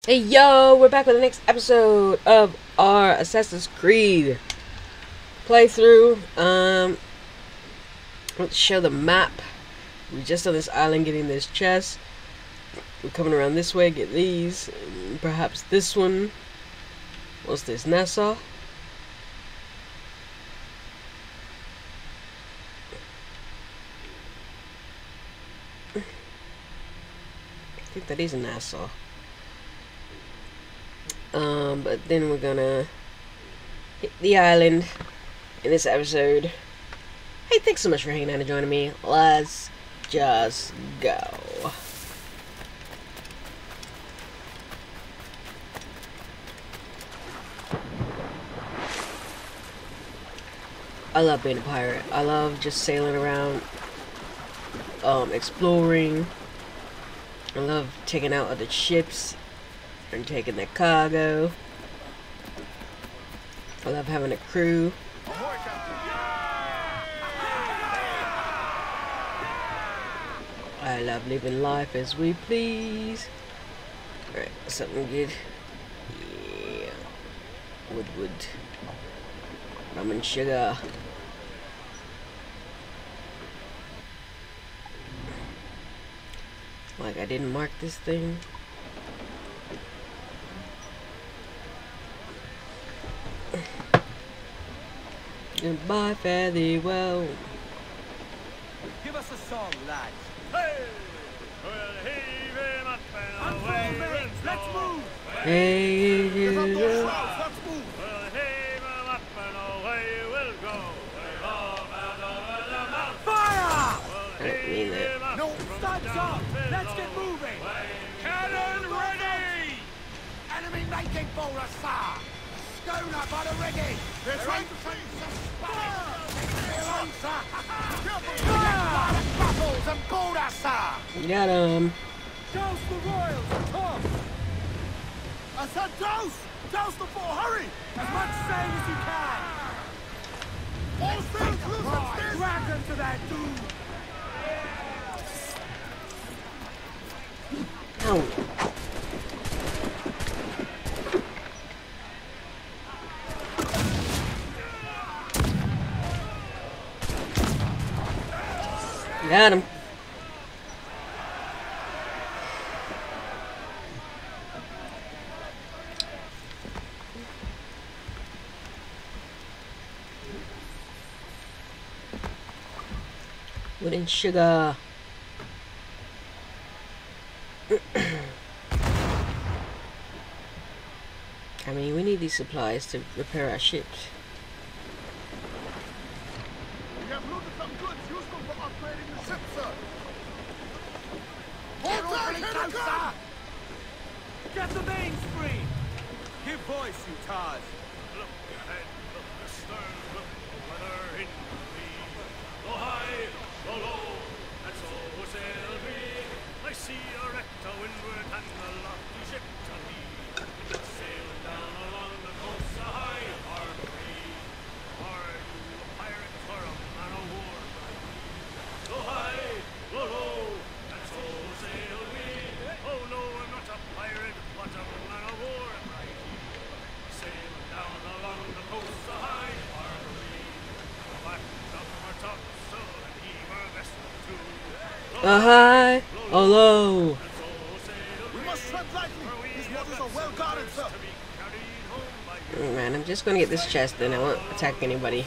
Hey yo, we're back with the next episode of our Assassin's Creed playthrough. Let's show the map. We're just on this island getting this chest. We're coming around this way, get these. Perhaps this one. What's this, Nassau? I think that is Nassau. But then we're gonna hit the island in this episode. Hey, thanks so much for hanging out and joining me. Let's just go. I love being a pirate. I love just sailing around, exploring. I love taking out other ships and taking their cargo. I love having a crew. I love living life as we please. Alright, something good. Yeah. Wood. Rum and sugar. Like I didn't mark this thing. Goodbye, fare thee well. Give us a song, lads. Hey! We'll heave him up and away we'll Let's go. move! Hey, Let's move! We'll heave him up and away we'll go. We're all out over the mountain. Fire! We'll I didn't mean heave that. him up No, from stop! down Let's below. get moving! Cannon ready! Enemy making for us, sir! Schooner by the rigging! They're trying to take some fire! Buckles and board us, sir! got him. Douse the royals, come! I said douse! Douse the fort, hurry! As much sail as you can! All sails loose upstairs! Drag them to their doom! Oh. Got him. Wood and sugar. I mean, we need these supplies to repair our ships. We have looted some goods useful for upgrading the ship, sir. Hold tight, here they come! Get the mains free! Give voice, you tars! Look ahead, look astern, look the weather in the lee. Go high, go low, and so sail we. I see a wreck to windward and a lofty ship to lee. Sailing down along the coast so high and harbor free. Are you a pirate or a man of war? Go high, go low, and so sail we. Oh no, I'm not a pirate, but a man of war. Sailing down along the coast so high and harbor free. Back up our topsail and heave our vessel to. High, oh low. We must tread lightly. These waters are well guarded, sir. Oh, man, I'm just gonna get this chest, then I won't attack anybody.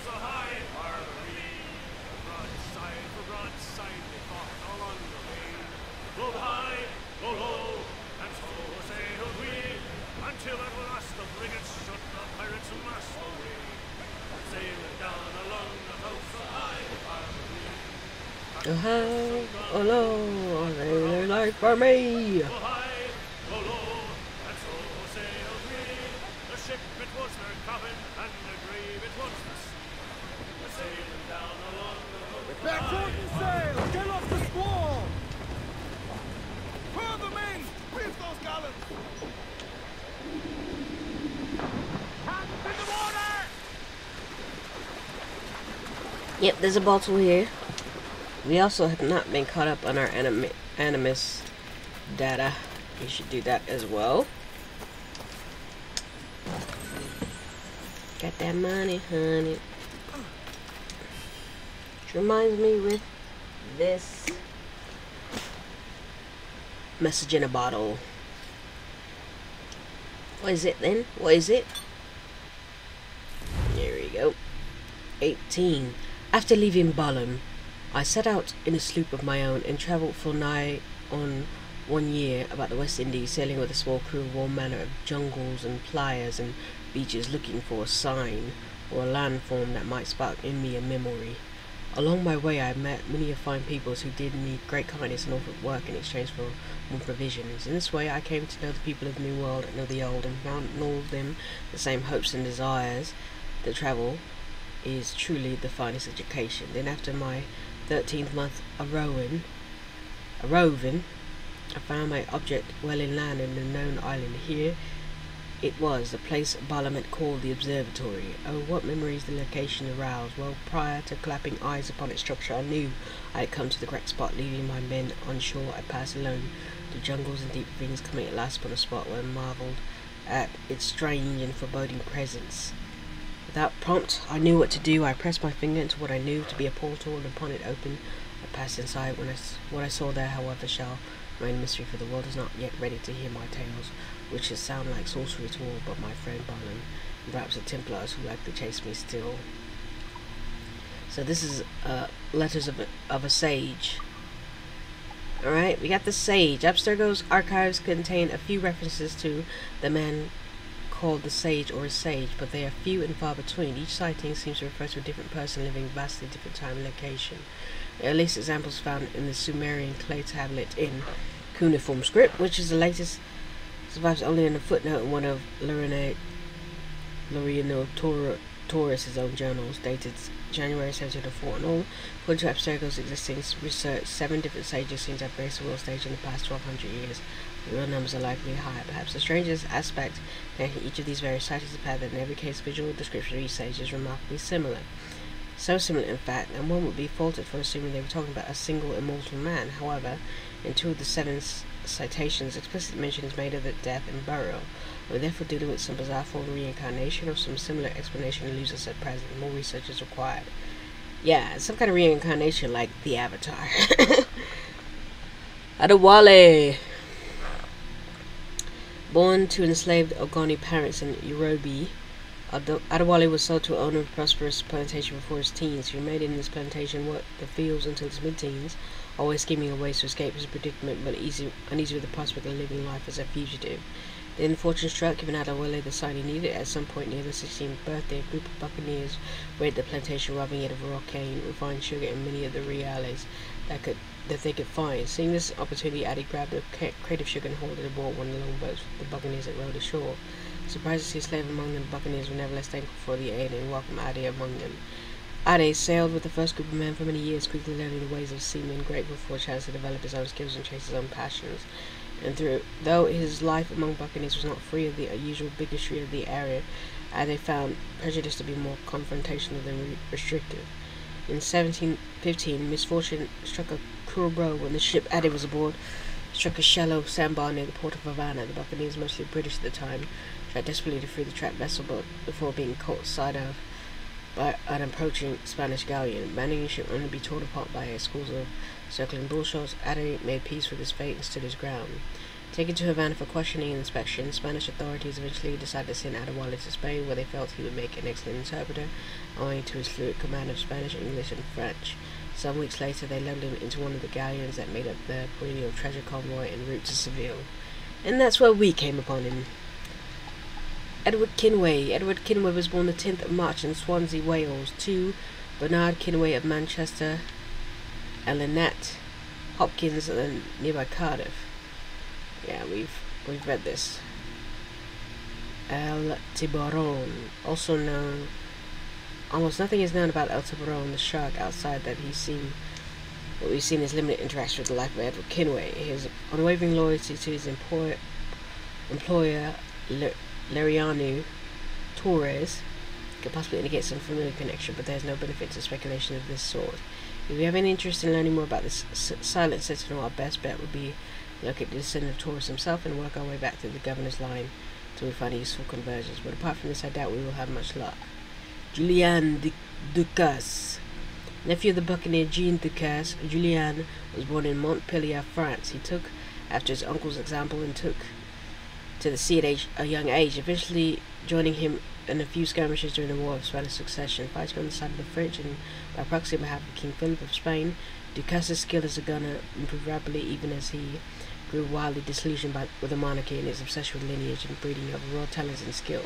Oh high, oh low, oh they like for me. Back shorten sail! Get off the squall! Furl the main! Reef those gallants! Hands in the water! Yep, there's a bottle here. We also have not been caught up on our animus data. You should do that as well. Got that money, honey. Which reminds me with this message in a bottle. What is it then? What is it? There we go. 18. After leaving Balam, I set out in a sloop of my own and travelled for nigh on 1 year about the West Indies, sailing with a small crew of all manner of jungles and playas and beaches, looking for a sign or a landform that might spark in me a memory. Along my way I met many fine peoples who did me great kindness and offered work in exchange for more provisions. In this way I came to know the people of the New World and of the Old, and found in all of them the same hopes and desires. That travel is truly the finest education. Then after my 13th month a roving, I found my object well inland in a known island. Here it was, the place Balam called the observatory. Oh, what memories the location aroused! Well, prior to clapping eyes upon its structure, I knew I had come to the correct spot. Leaving my men on shore, I passed alone through jungles and deep ravines, coming at last upon a spot where I marvelled at its strange and foreboding presence. Without prompt, I knew what to do. I pressed my finger into what I knew to be a portal, and upon it opened, I passed inside. What I saw there, however, shall remain a mystery, for the world is not yet ready to hear my tales, which should sound like sorcery to all but my friend Balam, and perhaps the Templars who like to chase me still. So this is letters of a sage. Alright, we got the sage. Abstergo's archives contain a few references to the man called the sage or a sage, but they are few and far between. Each sighting seems to refer to a different person living vastly different time and location. The earliest examples found in the Sumerian clay tablet in cuneiform script, which is the latest, survives only in a footnote in one of Loriano Taurus's own journals, dated January 1704. And all, according to Abstergo's existing research, 7 different sages seem to have graced the world stage in the past 1200 years. The real numbers are likely higher. Perhaps the strangest aspect connecting each of these various sightings is the fact that in every case visual description of each sage is remarkably similar. So similar, in fact, and one would be faulted for assuming they were talking about a single immortal man. However, in 2 of the 7 citations, explicit mention is made of the death and burial. We're therefore dealing with some bizarre form of reincarnation, or some similar explanation eludes us at present. More research is required. Yeah, some kind of reincarnation like the Avatar. Adewale. Born to enslaved Ogoni parents in Yoruba, Adewale was sold to an owner of a prosperous plantation before his teens. He remained in his plantation, worked the fields until his mid-teens, always scheming a way to escape his predicament, but uneasy with the prospect of living life as a fugitive. Then fortune struck, giving Adewale the sign he needed. At some point near the 16th birthday, a group of buccaneers raided the plantation, robbing it of raw cane, refined sugar, and many of the reales that they could find. Seeing this opportunity, Adi grabbed a crate of sugar and hauled it aboard one of the longboats with the buccaneers that rowed ashore. Surprised to see a slave among them, the buccaneers were nevertheless thankful for the aid and welcomed Adi among them. Adi sailed with the first group of men for many years, quickly learning the ways of seamen, grateful for a chance to develop his own skills and chase his own passions. And though his life among buccaneers was not free of the usual bigotry of the area, Adi found prejudice to be more confrontational than restrictive. In 1715, misfortune struck a cruel blow when the ship Adi was aboard struck a shallow sandbar near the port of Havana. The buccaneers, mostly British at the time, tried desperately to free the trapped vessel, but before being caught sight of by an approaching Spanish galleon, abandoning the ship only to be torn apart by schools of circling bullshots, Adi made peace with his fate and stood his ground. Taken to Havana for questioning and inspection, Spanish authorities eventually decided to send Adewale to Spain, where they felt he would make an excellent interpreter, owing to his fluent command of Spanish, English, and French. Some weeks later, they loaded him into one of the galleons that made up the perennial treasure convoy en route to Seville. And that's where we came upon him. Edward Kinway. Edward Kinway was born the 10th of March in Swansea, Wales, to Bernard Kinway of Manchester and Lynette Hopkins of nearby Cardiff. Yeah, we've read this. El Tiburon, also known. Almost nothing is known about El Tiburon, the shark, outside that what we've seen is limited interaction with the life of Edward Kinway. His unwavering loyalty to his employer Loriano Torres could possibly indicate some familiar connection, but there is no benefit to speculation of this sort. If you have any interest in learning more about this silent sentinel, our best bet would be to look at the descendant of Torres himself and work our way back through the governor's line till we find useful conversions. But apart from this, I doubt we will have much luck. Julien Ducasse. Nephew of the buccaneer Jean Ducasse, Julien was born in Montpellier, France. He took after his uncle's example and took to the sea at a young age, eventually joining him in a few skirmishes during the War of Spanish Succession, fighting on the side of the French and by proxy on behalf of King Philip of Spain. Ducasse's skill as a gunner improved rapidly even as he grew wildly disillusioned with the monarchy and his obsession with lineage and breeding of raw talents and skill.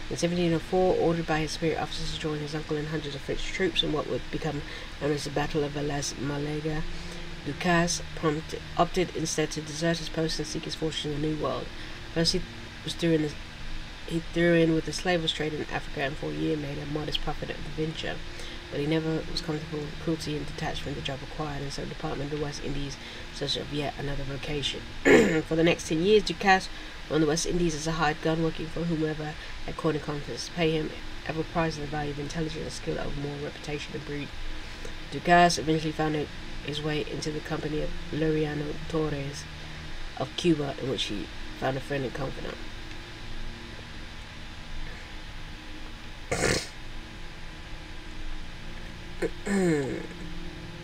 In 1704, ordered by his superior officers to join his uncle and hundreds of French troops in what would become known as the Battle of Les Malaga, Ducasse opted instead to desert his post and seek his fortune in the New World. First, he threw in with the slave trade in Africa and for a year made a modest profit at the venture. But he never was comfortable with the cruelty and detachment the job required, and so departed to the West Indies in search of yet another vocation. For the next 10 years, Ducasse on the West Indies as a hired gun, working for whomever had corner confidence to pay him, ever prizing the value of intelligence and skill over more reputation and breed. Ducasse eventually found his way into the company of Laureano Torres of Cuba, in which he found a friend and confidant.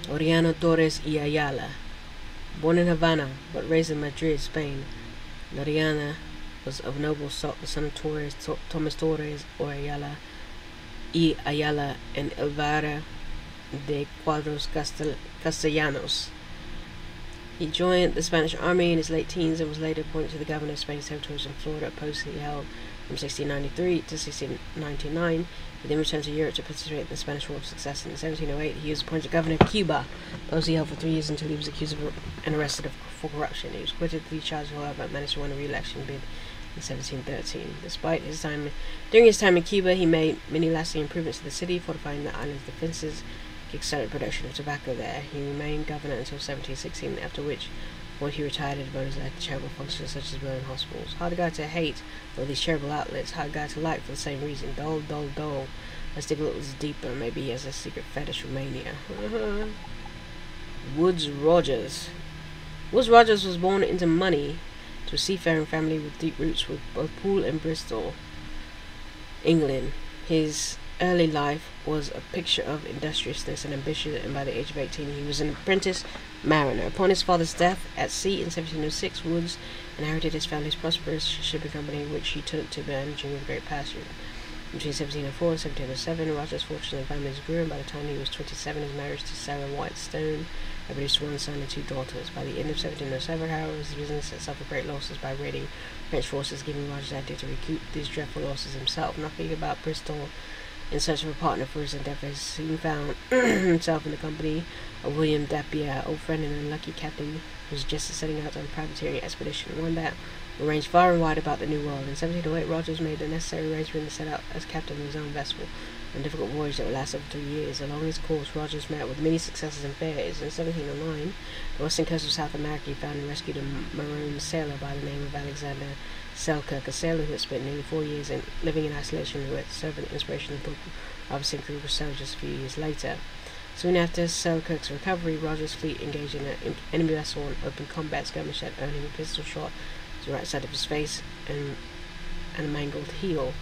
Laureano Torres y Ayala. Born in Havana, but raised in Madrid, Spain, Laureano was of noble stock, the son of Thomas Torres or Ayala y Ayala and Elvira de Cuadros Castellanos. He joined the Spanish army in his late teens and was later appointed to the governor of Spain's territories in Florida, a post he held from 1693 to 1699. He then returned to Europe to participate in the Spanish War of Succession. In 1708, he was appointed governor of Cuba, a post he held for 3 years until he was accused of and arrested for corruption. He was acquitted of these charges, however, and managed to win a re-election bid in 1713. During his time in Cuba, he made many lasting improvements to the city, fortifying the island's defenses, kick-started production of tobacco there. He remained governor until 1716, after which point he retired and devoted his life to charitable functions such as building hospitals. Hard guy to hate for these charitable outlets, hard guy to like for the same reason. Dull, dull, dull. Let's dig a little deeper. Maybe he has a secret fetish for mania. Woodes Rogers. Woodes Rogers was born into money to a seafaring family with deep roots with both Poole and Bristol, England. His early life was a picture of industriousness and ambition, and by the age of 18 he was an apprentice mariner. Upon his father's death at sea in 1706, Woods inherited his family's prosperous shipping company, which he took to managing with great passion. Between 1704 and 1707, Rogers' fortune and family's grew, and by the time he was 27, his marriage to Sarah Whitestone had produced one son and 2 daughters. By the end of 1707, however, his business had suffered great losses by raiding French forces, giving Rogers the idea to recoup these dreadful losses himself. Nothing about Bristol in search of a partner for his endeavours, soon found himself in the company of William Dapier, old friend and unlucky captain who was just setting out on a privateering expedition, one that would range far and wide about the New World. In 1708, Rogers made the necessary arrangement to set out as captain of his own vessel on a difficult voyage that would last over 3 years. Along his course, Rogers met with many successes and failures. In 1709, the western coast of South America, he found and rescued a marooned sailor by the name of Alexander Selkirk, a sailor who had spent nearly 4 years living in isolation, who had served an inspirational book Robinson Crusoe just a few years later. Soon after Selkirk's recovery, Rogers' fleet engaged in an enemy vessel in open combat skirmish that earned him a pistol shot to the right side of his face and a mangled heel.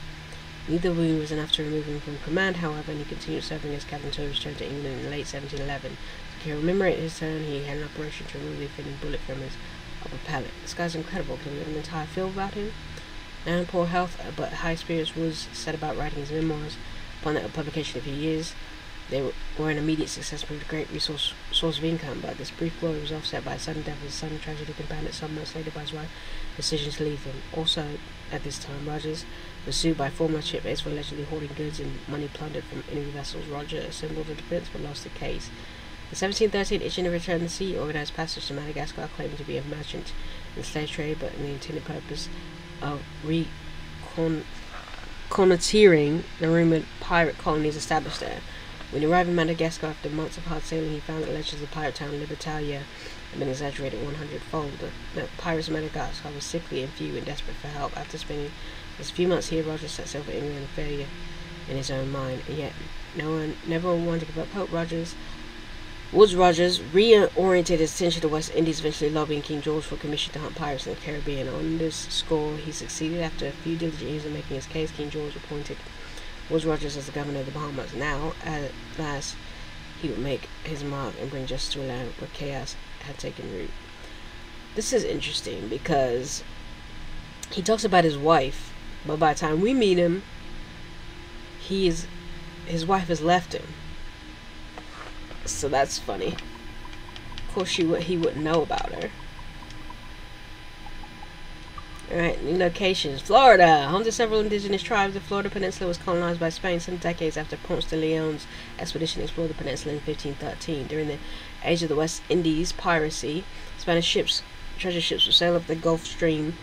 Neither wound was enough to remove him from command, however, and he continued serving as captain until he returned to England in late 1711. To commemorate his turn, he had an operation to remove the offending bullet from his upper palate. This guy's incredible. Can we get an entire film about him? Now in poor health, but high spirits, Woods set about writing his memoirs. Upon their publication of a few years, they were an immediate success and proved a great source of income, but this brief glory was offset by a sudden death of his son, tragedy compounded some months later by his wife's decision to leave him. Also, at this time, Rogers was sued by former shipmates for allegedly hoarding goods and money plundered from enemy vessels. Rogers assembled a defense but lost the case. In 1713, itching to return to sea, organized passage to Madagascar, claiming to be a merchant in the slave trade, but in the intended purpose of reconnoitering the rumored pirate colonies established there. When he arrived in Madagascar after months of hard sailing, he found that legends of the pirate town Libertalia had been exaggerated 100-fold. The pirates of Madagascar were sickly and few and desperate for help. After spending just a few months here, Rogers set sail for England, a failure in his own mind, and yet never one to give up hope. Rogers Woodes Rogers reoriented his attention to the West Indies, eventually lobbying King George for permission to hunt pirates in the Caribbean. On this score, he succeeded. After a few diligent years of making his case, King George appointed Woodes Rogers as the governor of the Bahamas. Now, at last, he would make his mark and bring justice to a land where chaos had taken root. This is interesting because he talks about his wife, but by the time we meet him, his wife has left him. So that's funny. Of course, he wouldn't know about her. Alright, new locations. Florida. Home to several indigenous tribes, the Florida Peninsula was colonized by Spain some decades after Ponce de Leon's expedition explored the peninsula in 1513. During the age of the West Indies piracy, Spanish ships, treasure ships, would sail up the Gulf Stream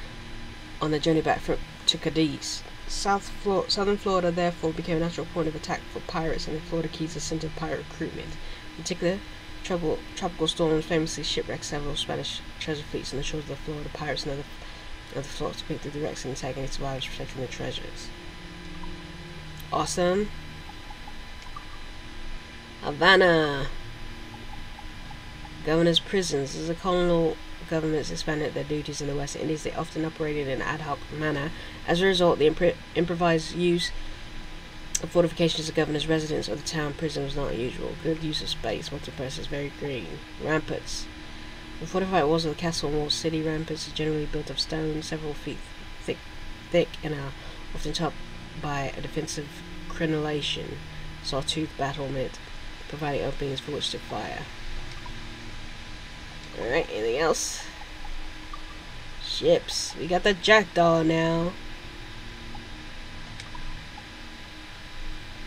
on their journey back to Cadiz. Southern Florida, therefore, became a natural point of attack for pirates, and the Florida Keys a center of pirate recruitment. In particular, tropical storms famously shipwrecked several Spanish treasure fleets on the shores of the Florida. Pirates and other floats picked the direction and attack any survivors, protecting the treasures. Awesome. Havana. Governors' prisons. As the colonial governments expanded their duties in the West Indies, they often operated in an ad hoc manner. As a result, the improvised use of fortifications as a governor's residence or the town prison was not unusual. Good use of space. Multipress is very green. Ramparts. The fortified walls of the castle and walled city. Ramparts are generally built of stone, several feet thick, and are often topped by a defensive crenellation, sawtooth battlement, providing openings for which to fire. Alright, anything else? Ships. We got the Jackdaw now.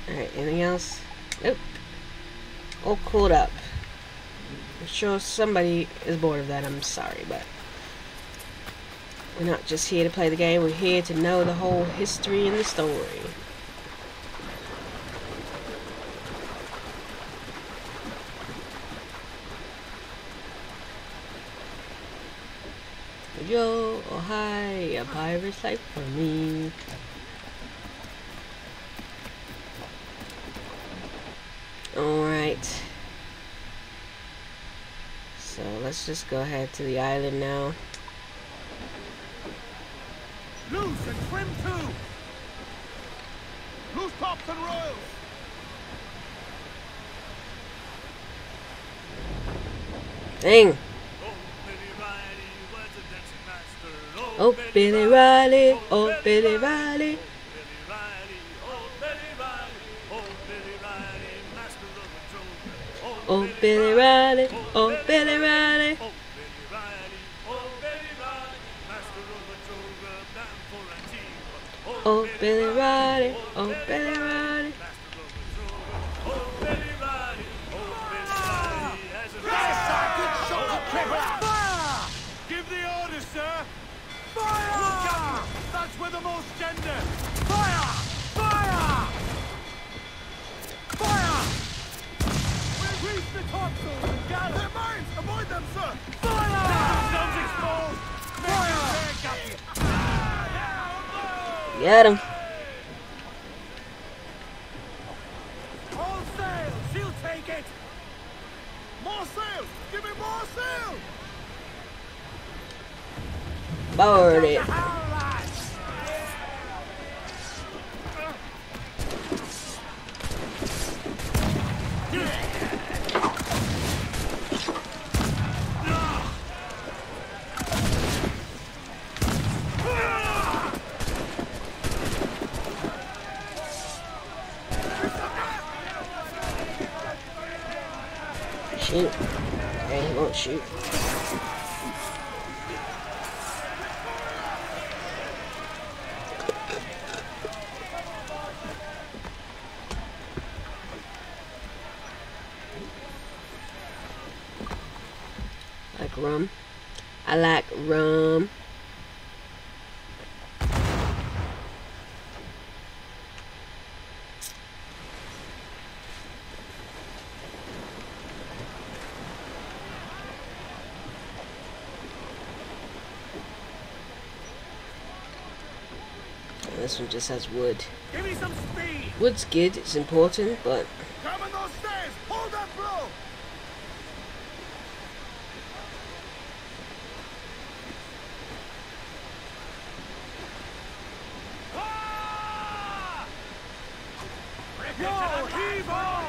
Alright, anything else? Nope. All cooled up. I'm sure somebody is bored of that, I'm sorry, but we're not just here to play the game, we're here to know the whole history and the story. Yo, oh hi, a pirate's life for me. Alright. So let's just go ahead to the island now. Loose and trim too. Loose tops and royals. Dang. Oh, Billy Riley, oh, Billy Riley. Oh, Billy Riley, oh, Billy Riley. Oh, Billy Riley, oh, Billy Riley. Fire! Give the order, sir. Fire! That's with the most gender. Fire! Fire! Fire! We reach the topsails and gather. They're mines! Avoid them, sir! Fire! Guns exposed! Fire! Get him. All sail! She'll take it! More sail! Give me more sail! Board it. Shoot. Okay, he won't shoot. I like rum. I like rum. This one just has wood. Give me some speed! Wood's good, it's important, but Come on those stairs! Hold that blow! Whoa, heave on!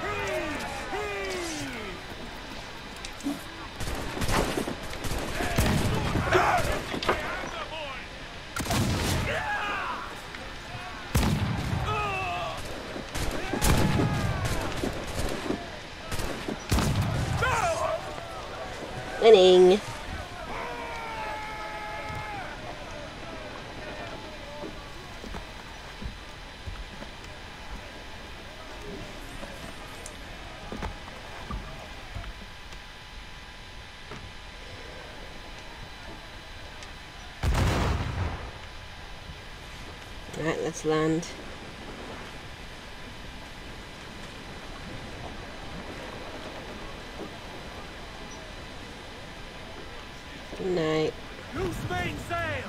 Heave! Heave! Winning. Alright, let's land. Good night. Loose main sails!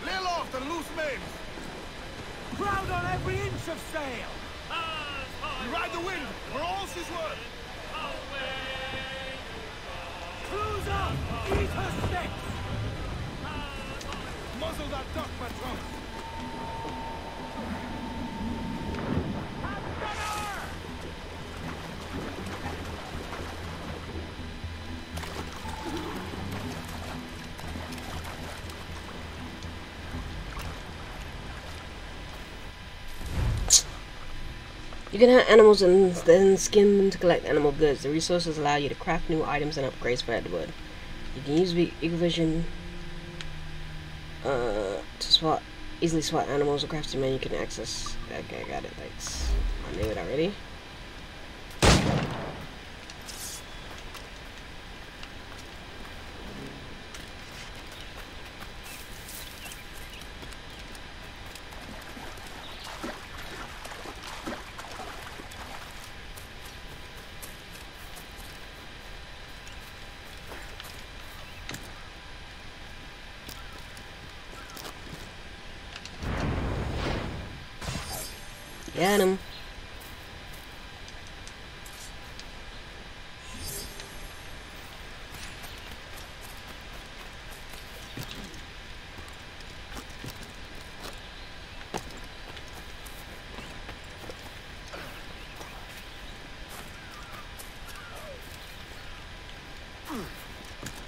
Lay off the loose mains. Crowd on every inch of sail! We ride the wind, for all's his worth. Cruise up! Eat her sticks! Muzzle that duck, patron. You can hunt animals and then skin them to collect animal goods. The resources allow you to craft new items and upgrades for Edward. You can use Ecovision to easily spot animals. A crafting menu can access. Okay, got it. Thanks. I knew it already. Got him.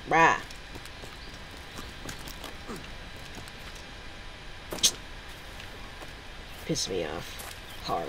Brah. Piss me off. Hard.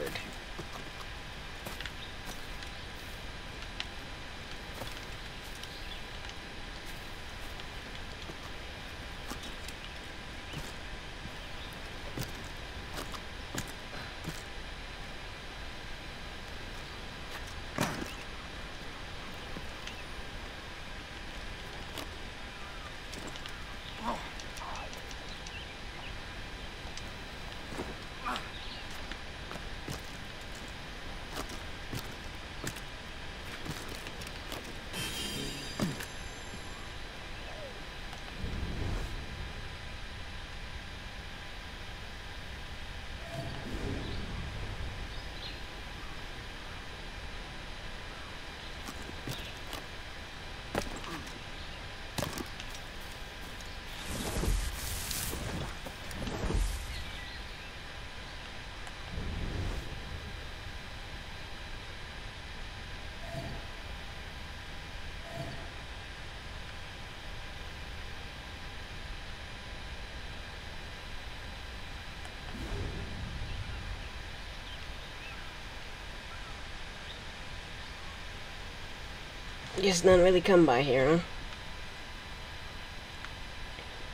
Guess none really come by here, huh?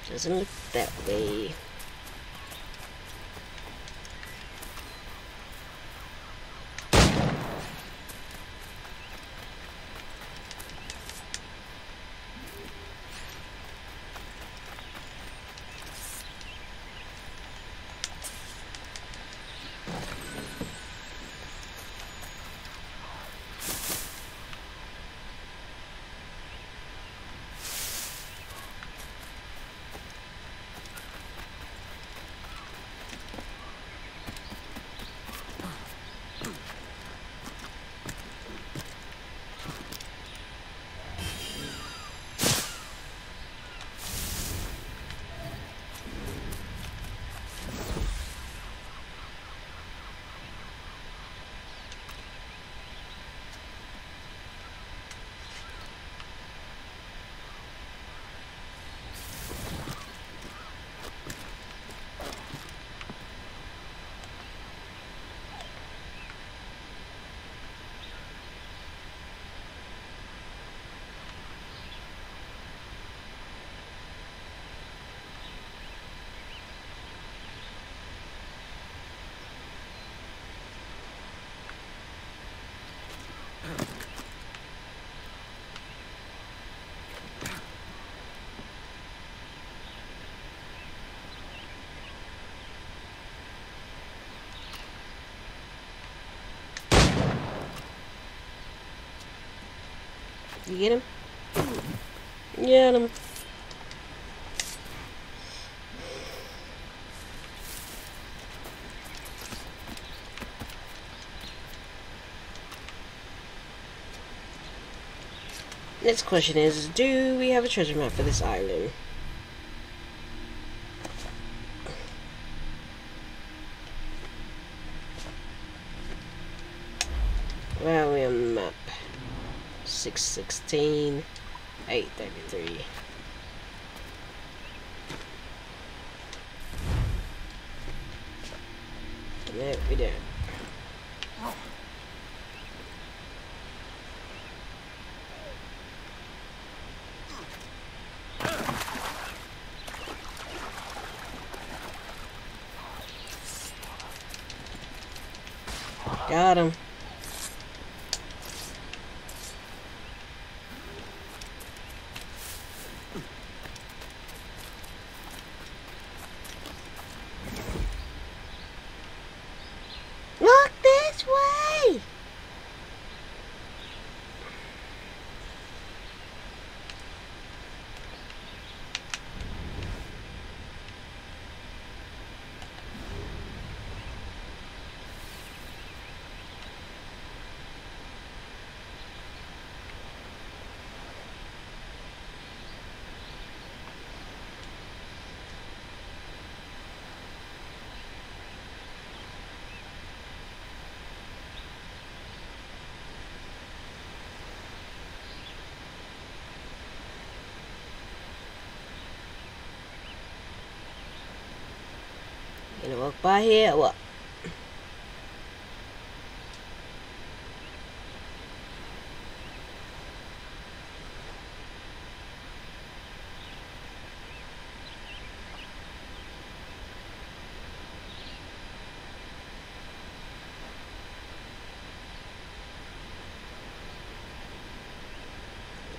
Doesn't look that way. You get him? Get him. Next question is, do we have a treasure map for this island? Where are we on the map? 616, 833. No, we don't. Got him. Look this way! Gonna walk by here or what?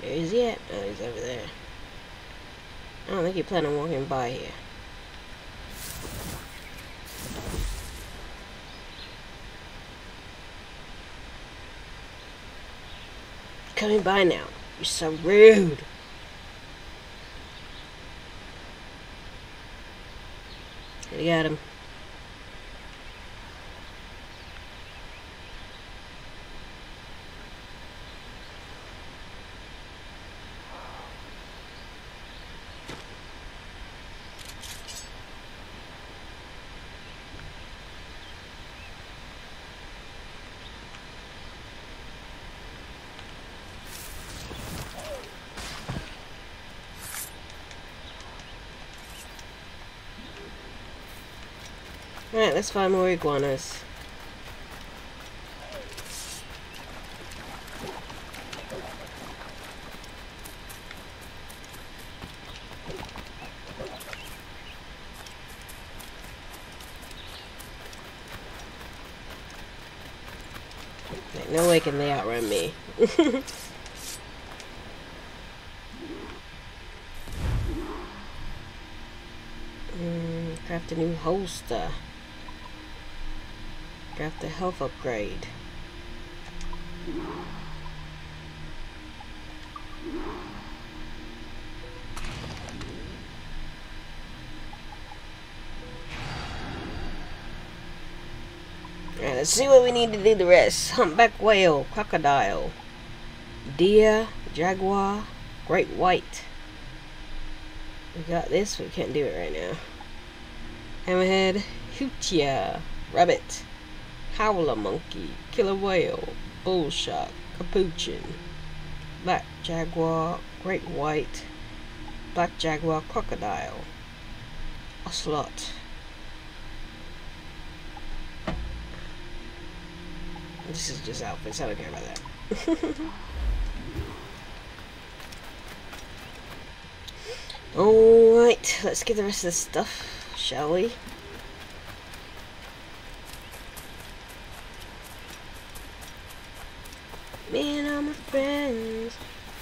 Where is he at? Oh, he's over there. I don't think he planned on walking by here. Coming by now. You're so rude. I got him. Alright, let's find more iguanas. No way can they outrun me. Craft a new holster. Craft a health upgrade. Alright, let's see what we need to do the rest. Humpback whale, crocodile, deer, jaguar, great white. We got this, but we can't do it right now. Hammerhead, hootia, rabbit, howler monkey, killer whale, bull shark, capuchin, black jaguar, great white, black jaguar, crocodile, ocelot. This is just outfits, I don't care about that. Alright, let's get the rest of this stuff, shall we? Me and all my friends,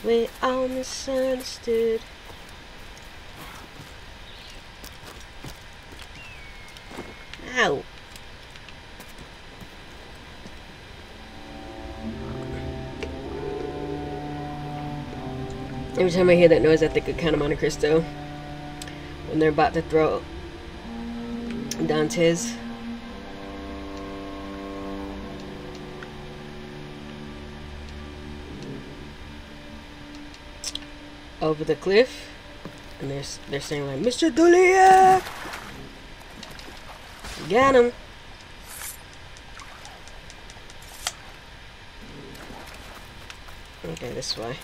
we all misunderstood. Ow! Every time I hear that noise, I think of Count of Monte Cristo when they're about to throw Dantes. Over the cliff, and they're saying like, "Mr. Duliak, got him." Okay, this way.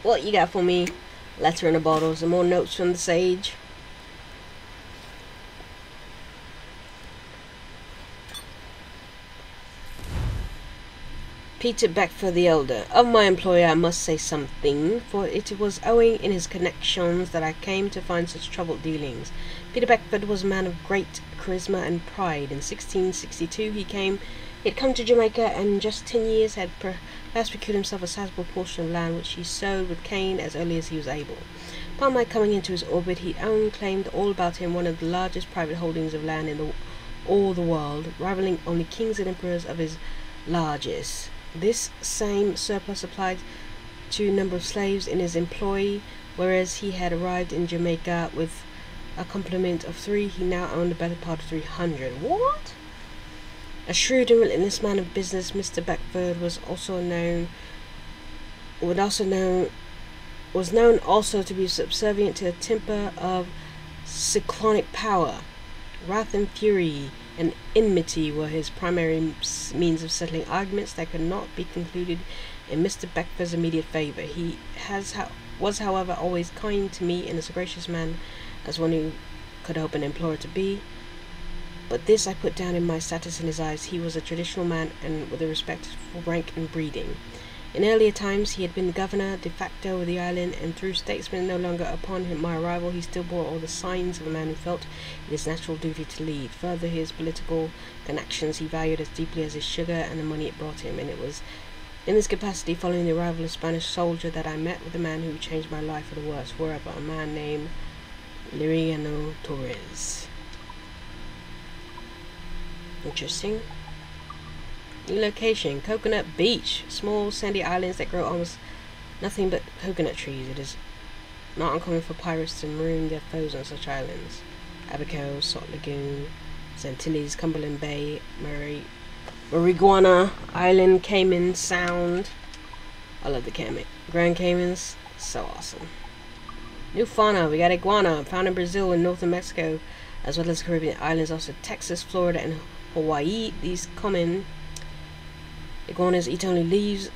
What you got for me? Letter in a bottle. Some more notes from the sage. Peter Beckford the elder. Of my employer I must say something, for it was owing in his connections that I came to find such troubled dealings. Peter Beckford was a man of great charisma and pride. In 1662 he had come to Jamaica, and in just 10 years had perhaps procured himself a sizable portion of land, which he sowed with cane as early as he was able. Upon my coming into his orbit, he claimed all about him one of the largest private holdings of land in all the world, rivaling only kings and emperors of his largesse. This same surplus applied to a number of slaves in his employ, whereas he had arrived in Jamaica with a complement of 3. He now owned the better part of 300. What? A shrewd and relentless man of business, Mr. Beckford was known also to be subservient to a temper of cyclonic power. Wrath and fury and enmity were his primary means of settling arguments that could not be concluded in Mr. Beckford's immediate favour. He was, however, always kind to me, and as a gracious man as one who could hope an employer to be. But this I put down in my status in his eyes. He was a traditional man, and with a respect for rank and breeding. In earlier times he had been governor de facto of the island, and through statesmen no longer upon my arrival he still bore all the signs of a man who felt it his natural duty to lead. Further, his political connections he valued as deeply as his sugar and the money it brought him, and it was in this capacity, following the arrival of a Spanish soldier, that I met with a man who changed my life for the worse forever, a man named Liriano Torres. Interesting. New location, Coconut Beach. Small sandy islands that grow almost nothing but coconut trees. It is not uncommon for pirates to maroon their foes on such islands. Abaco, Salt Lagoon, Antilles, Cumberland Bay, Marijuana Island, Cayman Sound. I love the Grand Caymans. So awesome. New fauna. We got iguana, found in Brazil and northern Mexico, as well as Caribbean islands, also Texas, Florida, and Hawaii. These common iguanas eat only leaves.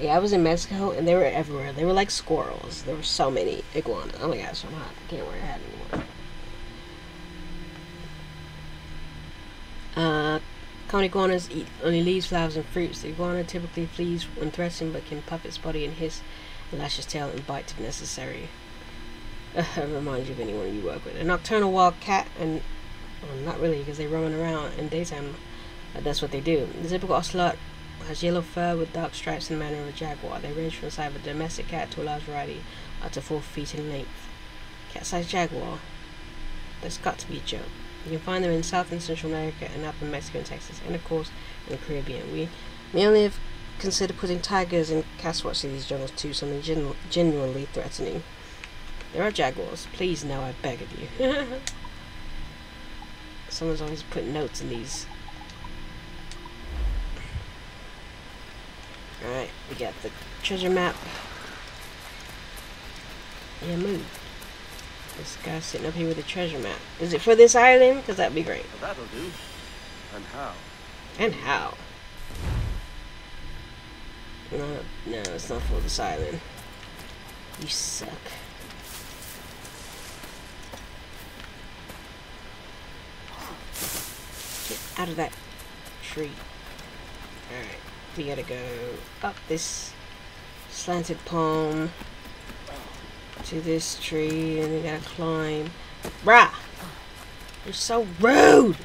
Yeah, I was in Mexico and they were everywhere. They were like squirrels. There were so many iguanas. Oh my gosh, I'm hot. I can't wear a hat anymore. Common iguanas eat only leaves, flowers, and fruits. The iguana typically flees when threatened, but can puff its body and hiss and lash its tail and bite if necessary. Reminds you of anyone you work with. A nocturnal wild cat, and well, not really, because they roam around in daytime. That's what they do. The typical ocelot has yellow fur with dark stripes in the manner of a jaguar. They range from the size of a domestic cat to a large variety, up to 4 feet in length. Cat-sized jaguar. That's got to be a joke. You can find them in South and Central America, and up in Mexico and Texas, and of course in the Caribbean. We may only have considered putting tigers and casquats in these jungles too, something genuinely threatening. There are jaguars. Please, no, I beg of you. Someone's always putting notes in these. Alright, we got the treasure map. Yeah, move. This guy's sitting up here with the treasure map. Is it for this island? Because that'd be great. Well, that'll do. And how? And how? No, it's not for this island. You suck. Get out of that tree. Alright, we gotta go up this slanted palm to this tree, and we gotta climb. Brah! You're so rude!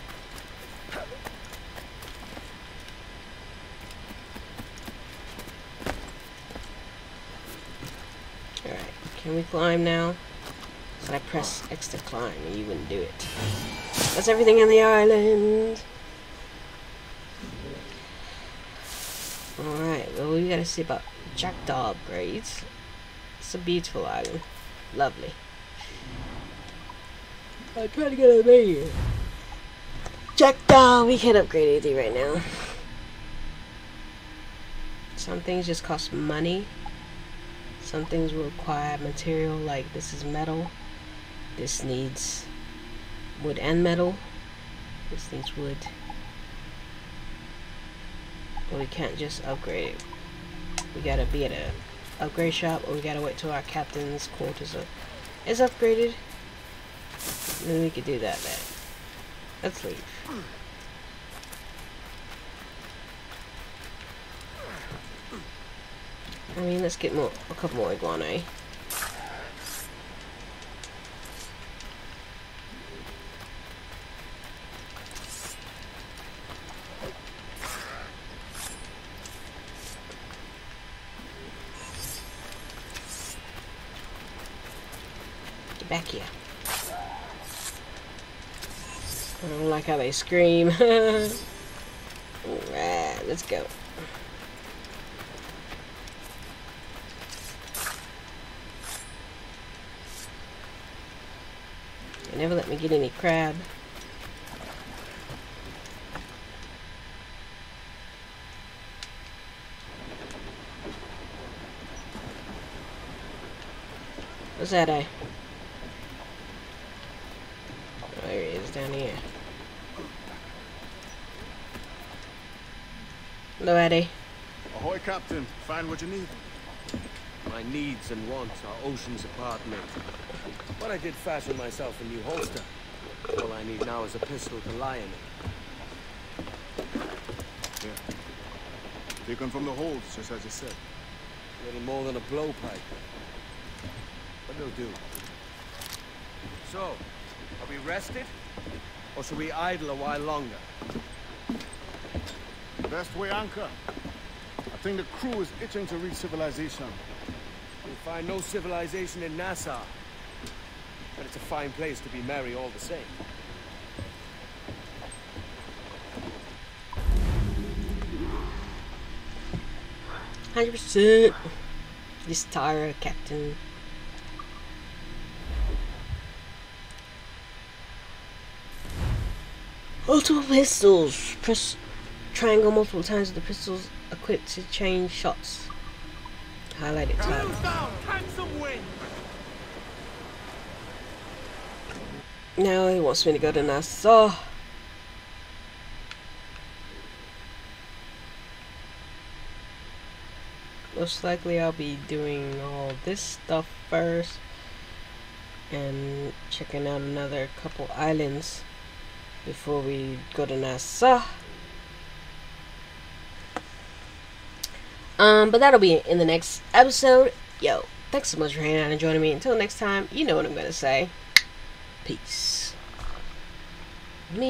Alright, can we climb now? So I press X to climb and you wouldn't do it. That's everything on the island. Alright, well, we gotta see about jackdaw upgrades. It's a beautiful island. Lovely. I'm trying to get a mayor. Jackdaw, we can't upgrade anything right now. Some things just cost money. Some things will require material, like this is metal. This needs wood and metal. This needs wood. But we can't just upgrade it. We gotta be at a upgrade shop, or we gotta wait till our captain's quarters is upgraded. Then we could do that then. Let's leave. I mean, let's get a couple more iguanae. Get back here. I don't like how they scream. Alright, let's go. They never let me get any crab. What's that, eh? Oh, there he is, down here. Hello, Eddie. Ahoy, Captain. Find what you need. My needs and wants are oceans apart, mate. But I did fashion myself a new holster. All I need now is a pistol to lie in it. Yeah. Taken from the holds, just as you said. A little more than a blowpipe. But it'll do. So, are we rested? Or should we idle a while longer? Best way anchor. I think the crew is itching to reach civilization. You'll find no civilization in Nassau. But it's a fine place to be merry all the same. %. This Tara, Captain. Multiple pistols. Press triangle multiple times with the pistols equipped to change shots. Highlighted tab. Down, handsome wind. Now he wants me to go to Nassau. Most likely I'll be doing all this stuff first and checking out another couple islands before we go to Nassau. But that'll be in the next episode. Yo, thanks so much for hanging out and joining me. Until next time, you know what I'm gonna say. Peace. Me